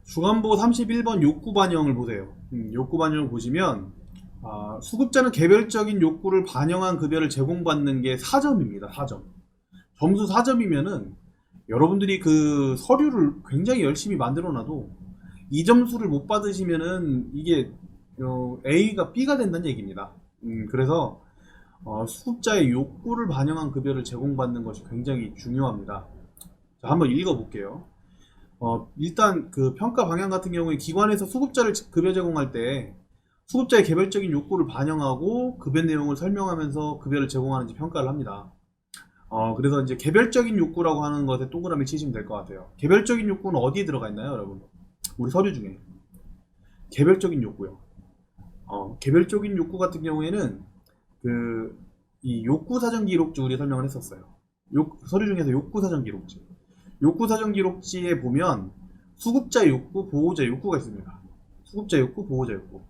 주간보 31번 욕구 반영을 보세요. 욕구 반영을 보시면 수급자는 개별적인 욕구를 반영한 급여를 제공받는 게 4점입니다. 4점. 점수 4점이면은 여러분들이 그 서류를 굉장히 열심히 만들어 놔도 이 점수를 못 받으시면은 이게 A가 B가 된다는 얘기입니다. 그래서 수급자의 욕구를 반영한 급여를 제공받는 것이 굉장히 중요합니다. 자, 한번 읽어볼게요. 일단 그 평가 방향 같은 경우에 기관에서 수급자를 급여 제공할 때 수급자의 개별적인 욕구를 반영하고 급여 내용을 설명하면서 급여를 제공하는지 평가를 합니다. 그래서 이제 개별적인 욕구라고 하는 것에 동그라미 치시면 될 것 같아요. 개별적인 욕구는 어디에 들어가 있나요, 여러분? 우리 서류 중에. 개별적인 욕구요. 개별적인 욕구 같은 경우에는 이 욕구 사전 기록지 우리 설명을 했었어요. 서류 중에서 욕구 사전 기록지. 욕구 사전 기록지에 보면 수급자 욕구, 보호자 욕구가 있습니다. 수급자 욕구, 보호자 욕구.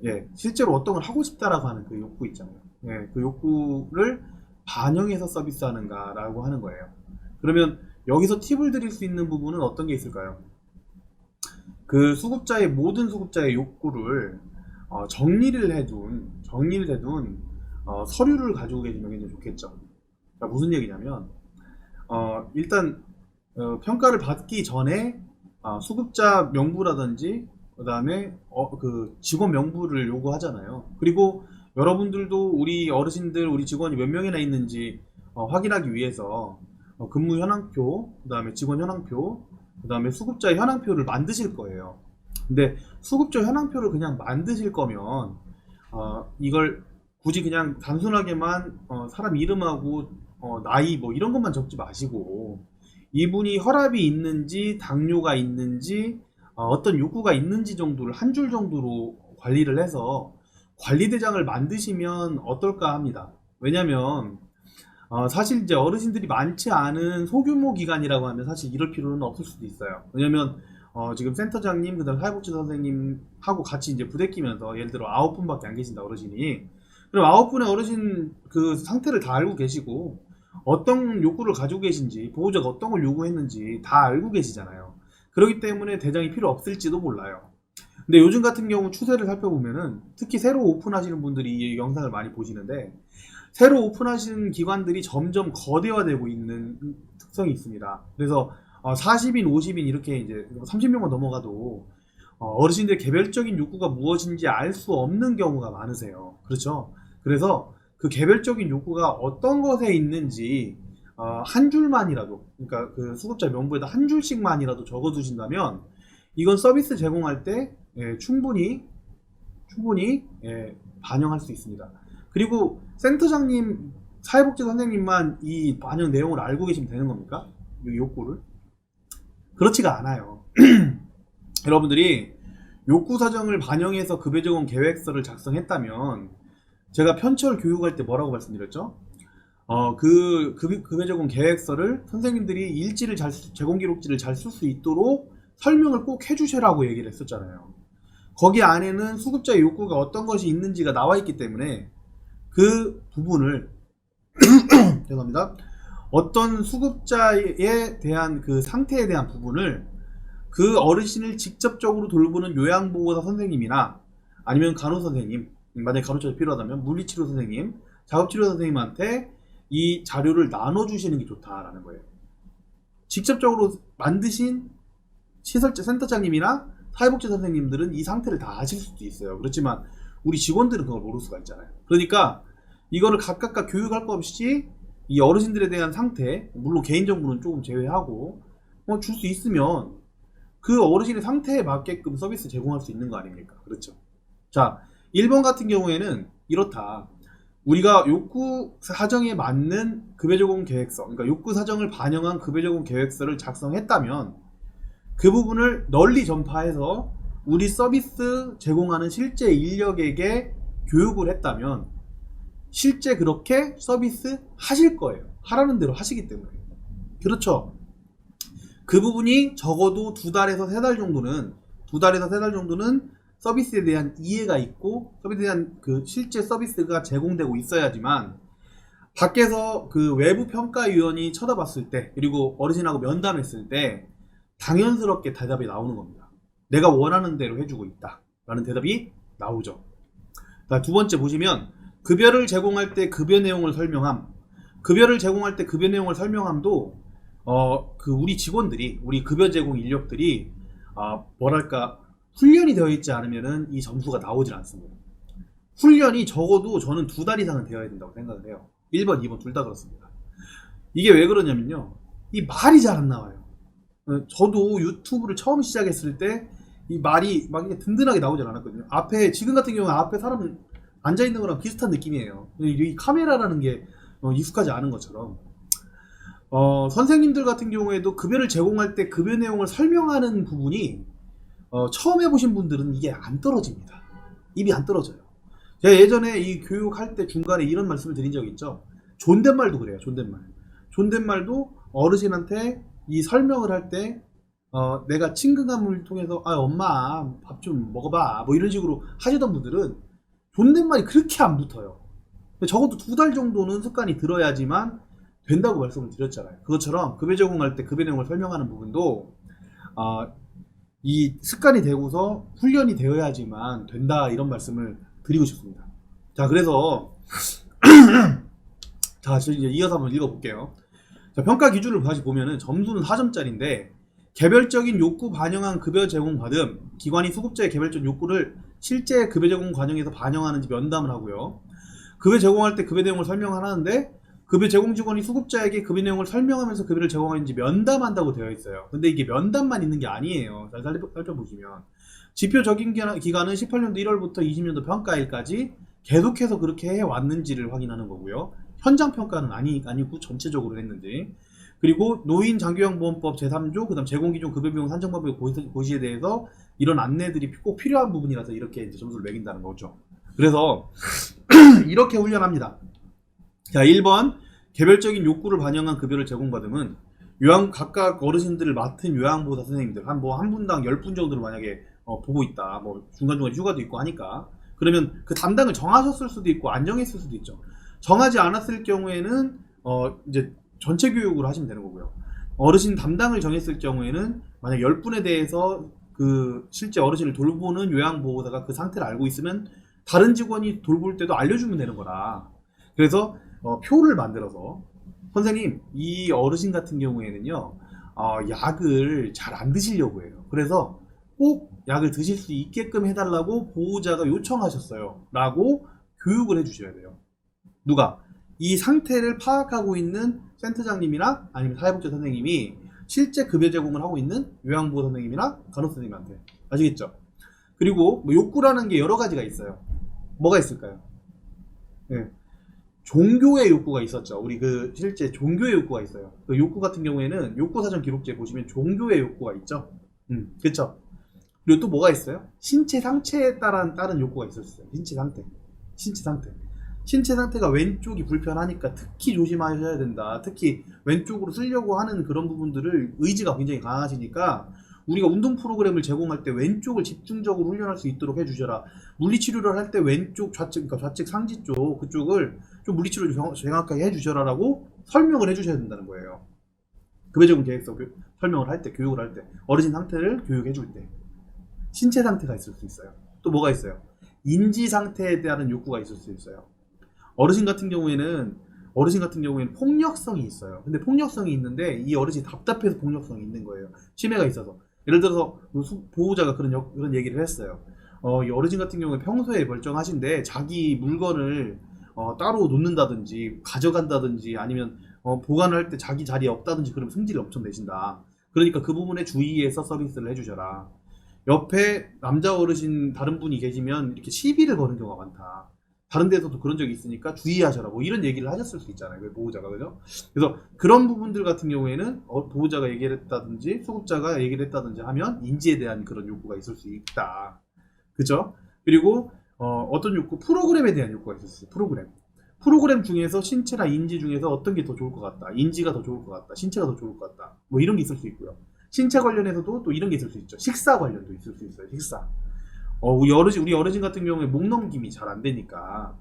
예, 실제로 어떤 걸 하고 싶다라고 하는 그 욕구 있잖아요. 예, 그 욕구를 반영해서 서비스하는가라고 하는 거예요. 그러면 여기서 팁을 드릴 수 있는 부분은 어떤 게 있을까요? 그 수급자의 모든 수급자의 욕구를 정리를 해둔 서류를 가지고 계시면 굉장히 좋겠죠. 그러니까 무슨 얘기냐면 일단 평가를 받기 전에 수급자 명부라든지 그 다음에 그 직원 명부를 요구하잖아요. 그리고 여러분들도 우리 어르신들, 우리 직원이 몇 명이나 있는지 확인하기 위해서 근무 현황표, 그 다음에 직원 현황표, 그 다음에 수급자 현황표를 만드실 거예요. 근데 수급자 현황표를 그냥 만드실 거면 이걸 굳이 그냥 단순하게만 사람 이름하고 나이 뭐 이런 것만 적지 마시고 이분이 혈압이 있는지 당뇨가 있는지 어떤 욕구가 있는지 정도를 한 줄 정도로 관리를 해서 관리대장을 만드시면 어떨까 합니다. 왜냐면 사실 이제 어르신들이 많지 않은 소규모 기관이라고 하면 사실 이럴 필요는 없을 수도 있어요. 왜냐면 지금 센터장님, 그다음 사회복지 선생님하고 같이 이제 부대끼면서 예를 들어 9분밖에 안 계신다 어르신이. 그럼 9분의 어르신 그 상태를 다 알고 계시고 어떤 욕구를 가지고 계신지 보호자가 어떤 걸 요구했는지 다 알고 계시잖아요. 그렇기 때문에 대장이 필요 없을지도 몰라요. 근데 요즘 같은 경우 추세를 살펴보면은 특히 새로 오픈하시는 분들이 이 영상을 많이 보시는데 새로 오픈하시는 기관들이 점점 거대화되고 있는 특성이 있습니다. 그래서 40인, 50인 이렇게 이제 30명만 넘어가도 어르신들 개별적인 욕구가 무엇인지 알 수 없는 경우가 많으세요. 그렇죠? 그래서 그 개별적인 욕구가 어떤 것에 있는지 한 줄만이라도, 그러니까 그 수급자 명부에다 한 줄씩만이라도 적어 두신다면 이건 서비스 제공할 때 충분히 반영할 수 있습니다. 그리고 센터장님, 사회복지 선생님만 이 반영 내용을 알고 계시면 되는 겁니까? 이 욕구를? 그렇지가 않아요. 여러분들이 욕구 사정을 반영해서 급여 제공 계획서를 작성했다면 제가 편철 교육할 때 뭐라고 말씀드렸죠? 그 급여 제공 계획서를 선생님들이 일지를 제공 기록지를 잘 쓸 수 있도록 설명을 꼭 해주시라고 얘기를 했었잖아요. 거기 안에는 수급자의 욕구가 어떤 것이 있는지가 나와 있기 때문에 그 부분을 죄송합니다. 어떤 수급자에 대한 그 상태에 대한 부분을 그 어르신을 직접적으로 돌보는 요양보호사 선생님이나 아니면 간호 선생님, 만약에 간호처가 필요하다면 물리치료 선생님, 작업치료 선생님한테 이 자료를 나눠주시는 게 좋다라는 거예요. 직접적으로 만드신 시설자 센터장님이나 사회복지 선생님들은 이 상태를 다 아실 수도 있어요. 그렇지만 우리 직원들은 그걸 모를 수가 있잖아요. 그러니까 이거를 각각 교육할 것 없이 이 어르신들에 대한 상태, 물론 개인정보는 조금 제외하고 줄 수 있으면 그 어르신의 상태에 맞게끔 서비스 제공할 수 있는 거 아닙니까? 그렇죠. 자, 1번 같은 경우에는 이렇다. 우리가 욕구 사정에 맞는 급여 제공 계획서, 그러니까 욕구 사정을 반영한 급여 제공 계획서를 작성했다면 그 부분을 널리 전파해서 우리 서비스 제공하는 실제 인력에게 교육을 했다면 실제 그렇게 서비스 하실 거예요. 하라는 대로 하시기 때문에. 그렇죠. 그 부분이 적어도 2달에서 3달 정도는 서비스에 대한 이해가 있고 서비스에 대한 그 실제 서비스가 제공되고 있어야지만 밖에서 그 외부 평가위원이 쳐다봤을 때 그리고 어르신하고 면담했을 때 당연스럽게 대답이 나오는 겁니다. 내가 원하는 대로 해주고 있다 라는 대답이 나오죠. 자, 두 번째 보시면 급여를 제공할 때 급여 내용을 설명함. 급여를 제공할 때 급여 내용을 설명함도 우리 직원들이, 우리 급여 제공 인력들이 뭐랄까 훈련이 되어 있지 않으면은 이 점수가 나오질 않습니다. 훈련이 적어도 저는 2달 이상은 되어야 된다고 생각을 해요. 1번, 2번 둘 다 그렇습니다. 이게 왜 그러냐면요, 이 말이 잘 안 나와요. 저도 유튜브를 처음 시작했을 때 이 말이 막 이렇게 든든하게 나오질 않았거든요. 앞에, 지금 같은 경우는 앞에 사람 앉아있는 거랑 비슷한 느낌이에요. 이 카메라라는 게 익숙하지 않은 것처럼. 선생님들 같은 경우에도 급여를 제공할 때 급여 내용을 설명하는 부분이 처음 해보신 분들은 이게 안 떨어집니다. 입이 안 떨어져요. 제가 예전에 이 교육할 때 중간에 이런 말씀을 드린 적이 있죠. 존댓말도 그래요. 존댓말. 존댓말도 어르신한테 이 설명을 할 때 내가 친근감을 통해서 엄마 밥 좀 먹어봐 뭐 이런 식으로 하시던 분들은 존댓말이 그렇게 안 붙어요. 적어도 2달 정도는 습관이 들어야지만 된다고 말씀을 드렸잖아요. 그것처럼 급여 제공할 때 급여 내용을 설명하는 부분도 이 습관이 되고서 훈련이 되어야지만 된다, 이런 말씀을 드리고 싶습니다. 자, 그래서 자, 저 이제 이어서 한번 읽어볼게요. 자, 평가 기준을 다시 보면은 점수는 4점짜리인데 개별적인 욕구 반영한 급여 제공 받음, 기관이 수급자의 개별적 욕구를 실제 급여 제공 과정에서 반영하는지 면담을 하고요. 급여 제공할 때 급여 내용을 설명하는데 급여 제공 직원이 수급자에게 급여 내용을 설명하면서 급여를 제공하는지 면담한다고 되어 있어요. 근데 이게 면담만 있는 게 아니에요. 잘 살펴보시면 지표 적용 기간은 18년도 1월부터 20년도 평가일까지 계속해서 그렇게 해왔는지를 확인하는 거고요. 현장 평가는 아니고 전체적으로 했는지. 그리고 노인장기요양보험법 제3조, 그 다음 제공기준 급여비용 산정법의 고시에 대해서 이런 안내들이 꼭 필요한 부분이라서 이렇게 이제 점수를 매긴다는 거죠. 그래서 이렇게 훈련합니다. 자, 1번 개별적인 욕구를 반영한 급여를 제공받음은 각각 어르신들을 맡은 요양보호사 선생님들 한 분당 10분 정도를 만약에 보고 있다, 뭐 중간중간 휴가도 있고 하니까, 그러면 그 담당을 정하셨을 수도 있고 안 정했을 수도 있죠. 정하지 않았을 경우에는 이제 전체 교육을 하시면 되는 거고요. 어르신 담당을 정했을 경우에는 만약 10분에 대해서 그 실제 어르신을 돌보는 요양보호사가 그 상태를 알고 있으면 다른 직원이 돌볼 때도 알려주면 되는 거라. 그래서 표를 만들어서 선생님, 이 어르신 같은 경우에는요 약을 잘 안 드시려고 해요. 그래서 꼭 약을 드실 수 있게끔 해달라고 보호자가 요청하셨어요 라고 교육을 해주셔야 돼요. 누가? 이 상태를 파악하고 있는 센터장님이나 아니면 사회복지 선생님이 실제 급여 제공을 하고 있는 요양보호 선생님이나 간호 선생님한테. 아시겠죠? 그리고 뭐 욕구라는 게 여러 가지가 있어요. 뭐가 있을까요? 네. 종교의 욕구가 있었죠. 우리 실제 종교의 욕구가 있어요. 그 욕구 같은 경우에는 욕구사전 기록지에 보시면 종교의 욕구가 있죠. 그쵸? 그리고 또 뭐가 있어요? 신체 상태에 따른 욕구가 있었어요. 신체 상태가 왼쪽이 불편하니까 특히 조심하셔야 된다. 특히 왼쪽으로 쓰려고 하는 그런 부분들을 의지가 굉장히 강하시니까 우리가 운동 프로그램을 제공할 때 왼쪽을 집중적으로 훈련할 수 있도록 해주셔라. 물리치료를 할 때 왼쪽 좌측, 그러니까 좌측 상지 쪽 그쪽을 좀 물리치료를 정확하게 해주셔라라고 설명을 해주셔야 된다는 거예요. 급여제공 계획서 설명을 할 때, 교육을 할 때, 어르신 상태를 교육해줄 때 신체 상태가 있을 수 있어요. 또 뭐가 있어요? 인지 상태에 대한 욕구가 있을 수 있어요. 어르신 같은 경우에는 폭력성이 있어요. 근데 폭력성이 있는데 이 어르신이 답답해서 폭력성이 있는 거예요. 치매가 있어서. 예를 들어서 보호자가 그런 얘기를 했어요. 이 어르신 같은 경우에 평소에 멀쩡하신데 자기 물건을 따로 놓는다든지 가져간다든지 아니면 보관을 할 때 자기 자리에 없다든지 그러면 승질을 엄청 내신다. 그러니까 그 부분에 주의해서 서비스를 해주셔라. 옆에 남자 어르신 다른 분이 계시면 이렇게 시비를 거는 경우가 많다. 다른 데서도 그런 적이 있으니까 주의하셔라. 뭐 이런 얘기를 하셨을 수 있잖아요. 그 보호자가. 그죠? 그래서 그런 부분들 같은 경우에는 보호자가 얘기를 했다든지 수급자가 얘기를 했다든지 하면 인지에 대한 그런 욕구가 있을 수 있다. 그죠? 그리고 어떤 욕구? 프로그램에 대한 욕구가 있을 수 있어요. 프로그램 중에서 신체나 인지 중에서 어떤 게 더 좋을 것 같다. 인지가 더 좋을 것 같다. 신체가 더 좋을 것 같다. 뭐 이런 게 있을 수 있고요. 신체 관련해서도 또 이런 게 있을 수 있죠. 식사 관련도 있을 수 있어요. 식사. 우리 어르신 같은 경우에 목 넘김이 잘 안 되니까,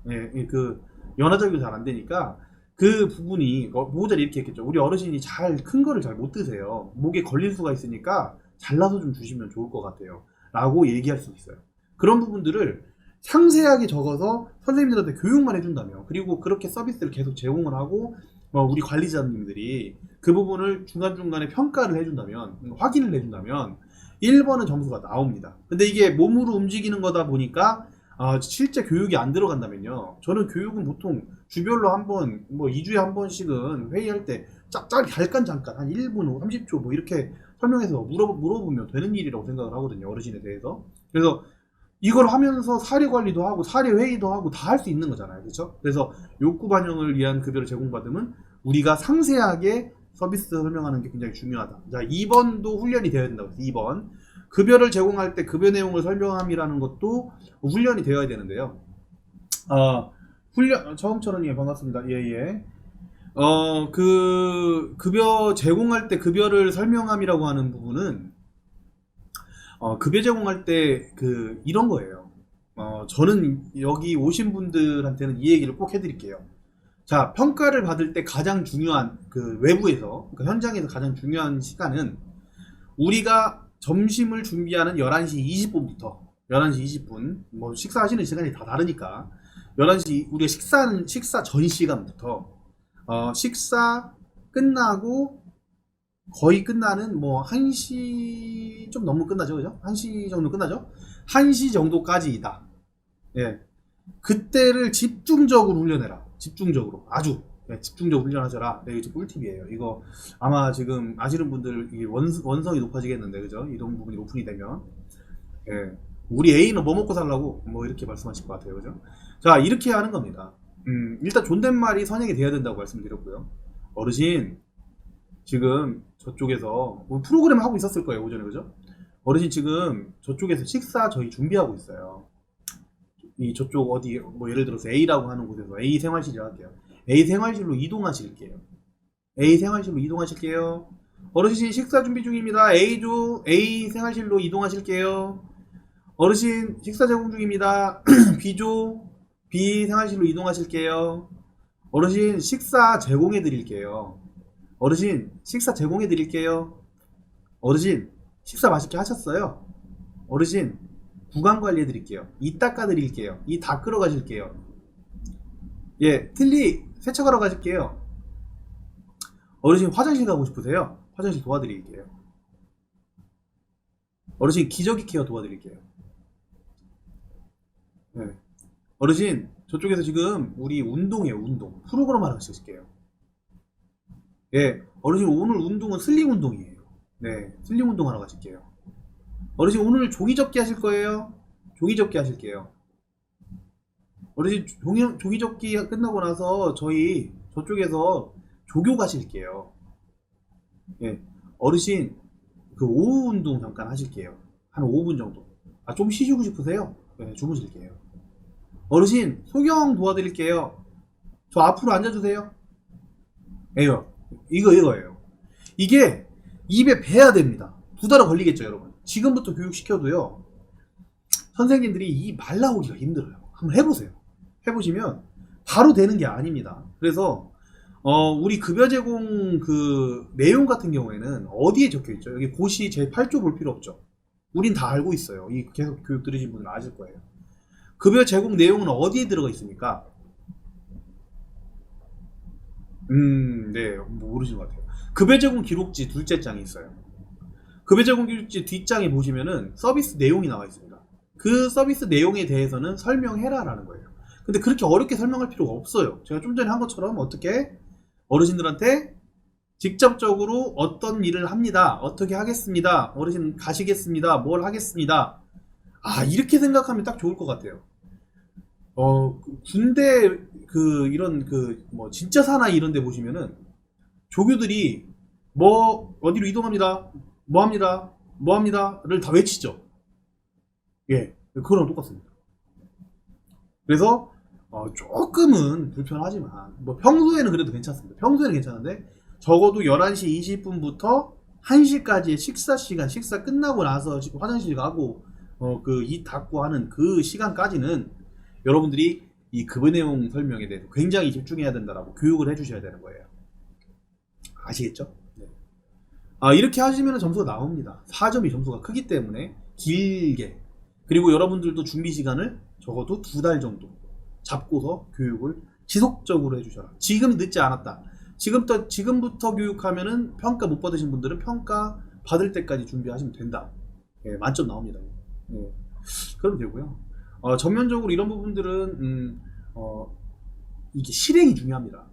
그 연화적이 잘 안 되니까 그 부분이 보호자를 이렇게 했겠죠. 우리 어르신이 큰 거를 잘 못 드세요. 목에 걸릴 수가 있으니까 잘라서 좀 주시면 좋을 것 같아요. 라고 얘기할 수 있어요. 그런 부분들을 상세하게 적어서 선생님들한테 교육만 해준다면, 그리고 그렇게 서비스를 계속 제공을 하고 우리 관리자님들이 그 부분을 중간중간에 평가를 해준다면, 확인을 해준다면 1번은 점수가 나옵니다. 근데 이게 몸으로 움직이는 거다 보니까 실제 교육이 안 들어간다면요, 저는 교육은 보통 주별로 한 번, 2주에 한 번씩은 회의할 때 잠깐 한 1분, 30초 뭐 이렇게 설명해서 물어보면 되는 일이라고 생각을 하거든요, 어르신에 대해서. 그래서 이걸 하면서 사례 관리도 하고 사례 회의도 하고 다 할 수 있는 거잖아요, 그렇죠? 그래서 욕구 반영을 위한 급여를 제공받으면 우리가 상세하게 서비스 설명하는 게 굉장히 중요하다. 자, 2번도 훈련이 되어야 된다고 했어요. 2번, 급여를 제공할 때 급여 내용을 설명함이라는 것도 훈련이 되어야 되는데요. 훈련, 처음처럼 예, 반갑습니다. 예예. 그 급여 제공할 때 급여를 설명함이라고 하는 부분은 급여 제공할 때 이런 거예요. 저는 여기 오신 분들한테는 이 얘기를 꼭 해드릴게요. 자, 평가를 받을 때 가장 중요한, 외부에서, 그러니까 현장에서 가장 중요한 시간은 우리가 점심을 준비하는 11시 20분부터 11시 20분, 뭐 식사하시는 시간이 다 다르니까 11시, 우리가 식사 전 시간부터 식사 끝나고 거의 끝나는 1시 좀 넘으면 끝나죠, 그죠? 1시 정도 끝나죠? 1시 정도까지이다. 예. 그때를 집중적으로 훈련해라. 집중적으로. 아주. 예, 집중적으로 훈련하셔라. 네, 이게 꿀팁이에요. 이거 아마 지금 아시는 분들 이게 원성이 높아지겠는데, 그죠? 이런 부분이 오픈이 되면. 예. 우리 애인은 뭐 먹고 살라고? 뭐 이렇게 말씀하실 것 같아요, 그죠? 자, 이렇게 하는 겁니다. 일단 존댓말이 선행이 돼야 된다고 말씀드렸고요. 어르신, 지금 저쪽에서 뭐 프로그램 하고 있었을 거예요, 오전에, 그죠? 어르신 지금 저쪽에서 식사 저희 준비하고 있어요. 이 저쪽 어디 뭐 예를 들어서 A라고 하는 곳에서 A 생활실이라고 할게요. A 생활실로 이동하실게요. A 생활실로 이동하실게요. 어르신 식사 준비 중입니다. A 생활실로 이동하실게요. 어르신 식사 제공 중입니다. B 생활실로 이동하실게요. 어르신 식사 제공해 드릴게요. 어르신 식사 제공해 드릴게요. 어르신 식사 맛있게 하셨어요. 어르신 구강 관리해 드릴게요. 이 닦아 드릴게요. 이 닦으러 가실게요. 예, 틀니 세척하러 가실게요. 어르신 화장실 가고 싶으세요? 화장실 도와드릴게요. 어르신 기저귀 케어 도와드릴게요. 네. 어르신 저쪽에서 지금 우리 운동이에요, 운동. 프로그램 하러 가실게요. 예, 어르신 오늘 운동은 슬림 운동이에요. 네, 슬림 운동 하러 가실게요. 어르신 오늘 종이접기 하실 거예요? 종이접기 하실게요. 어르신 종이접기 끝나고 나서 저희 저쪽에서 조교 가실게요. 예, 어르신 오후 운동 잠깐 하실게요. 한 5분 정도. 좀 쉬시고 싶으세요? 네, 주무실게요. 어르신 소경 도와드릴게요. 저 앞으로 앉아주세요. 에요, 이거예요. 이게 입에 배야 됩니다. 2달은 걸리겠죠, 여러분. 지금부터 교육시켜도요, 선생님들이 이 말 나오기가 힘들어요. 한번 해보세요. 해보시면 바로 되는 게 아닙니다. 그래서 우리 급여 제공 내용 같은 경우에는 어디에 적혀 있죠? 여기 고시 제8조 볼 필요 없죠. 우린 다 알고 있어요. 이 계속 교육 들으신 분은 아실 거예요. 급여 제공 내용은 어디에 들어가 있습니까? 네, 모르시는 것 같아요. 급여 제공 기록지 둘째 장이 있어요. 급여 제공 기록지 뒷장에 보시면은 서비스 내용이 나와 있습니다. 그 서비스 내용에 대해서는 설명해라 라는 거예요. 근데 그렇게 어렵게 설명할 필요가 없어요. 제가 좀 전에 한 것처럼 어떻게 어르신들한테 직접적으로 어떤 일을 합니다. 어떻게 하겠습니다. 어르신 가시겠습니다. 뭘 하겠습니다. 이렇게 생각하면 딱 좋을 것 같아요. 군대 이런 진짜 사나이 이런 데 보시면은 조교들이 어디로 이동합니다. 뭐 합니다를 다 외치죠. 예, 그거랑 똑같습니다. 그래서 조금은 불편하지만 평소에는 그래도 괜찮습니다. 평소에는 괜찮은데 적어도 11시 20분부터 1시까지의 식사 시간, 식사 끝나고 나서 화장실 가고 이 닦고 하는 그 시간까지는 여러분들이 이 급여 내용 설명에 대해서 굉장히 집중해야 된다라고 교육을 해주셔야 되는 거예요. 아시겠죠? 네. 이렇게 하시면 점수가 나옵니다. 4점이 점수가 크기 때문에 길게. 그리고 여러분들도 준비 시간을 적어도 2달 정도 잡고서 교육을 지속적으로 해주셔라. 지금 늦지 않았다. 지금부터 교육하면은 평가 못 받으신 분들은 평가 받을 때까지 준비하시면 된다. 예, 만점 나옵니다. 예, 그러면 되고요. 전면적으로 이런 부분들은 이게 실행이 중요합니다.